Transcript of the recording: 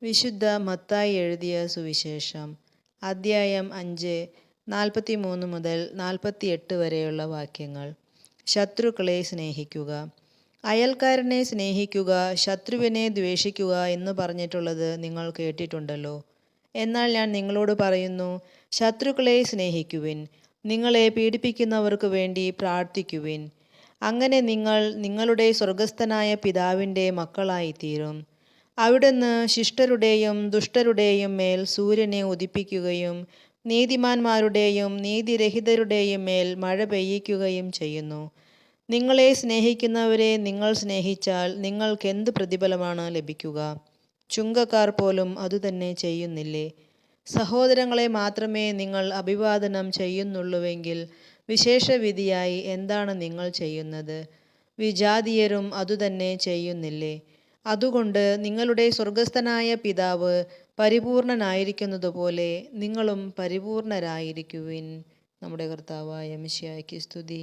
വിശുദ്ധ മത്തായി എഴുതിയ സുവിശേഷം അദ്ധ്യായം 5 43 മുതൽ 48 വരെയുള്ള വാക്യങ്ങൾ. ശത്രുക്കളെ സ്നേഹിക്കുക. അയൽക്കാരനെ സ്നേഹിക്കുക, ശത്രുവിനെ ദ്വേഷിക്കുക എന്ന് പറഞ്ഞിട്ടുള്ളത് നിങ്ങൾ കേട്ടിട്ടുണ്ടല്ലോ. എന്നാൽ ഞാൻ നിങ്ങളോട് പറയുന്നു, ശത്രുക്കളെ സ്നേഹിക്കുവിൻ, നിങ്ങളെ പീഡിപ്പിക്കുന്നവർക്ക് വേണ്ടി പ്രാർത്ഥിക്കുവിൻ. അങ്ങനെ നിങ്ങൾ നിങ്ങളുടെ സ്വർഗസ്ഥനായ പിതാവിൻ്റെ മക്കളായിത്തീരും. അവിടുന്ന് ശിഷ്ടരുടെയും ദുഷ്ടരുടെയും മേൽ സൂര്യനെ ഉദിപ്പിക്കുകയും നീതിമാന്മാരുടെയും നീതിരഹിതരുടെയും മേൽ മഴ പെയ്യിക്കുകയും ചെയ്യുന്നു. നിങ്ങളെ സ്നേഹിക്കുന്നവരെ നിങ്ങൾ സ്നേഹിച്ചാൽ നിങ്ങൾക്കെന്ത് പ്രതിഫലമാണ് ലഭിക്കുക? ചുങ്കക്കാർ പോലും അതുതന്നെ ചെയ്യുന്നില്ലേ? സഹോദരങ്ങളെ മാത്രമേ നിങ്ങൾ അഭിവാദനം ചെയ്യുന്നുള്ളുവെങ്കിൽ വിശേഷവിധിയായി എന്താണ് നിങ്ങൾ ചെയ്യുന്നത്? വിജാതീയരും അതുതന്നെ ചെയ്യുന്നില്ലേ? അതുകൊണ്ട് നിങ്ങളുടെ സ്വർഗസ്ഥനായ പിതാവ് പരിപൂർണനായിരിക്കുന്നതുപോലെ നിങ്ങളും പരിപൂർണരായിരിക്കുവിൻ. നമ്മുടെ കർത്താവായ മിശിഹായ്ക്ക് സ്തുതി.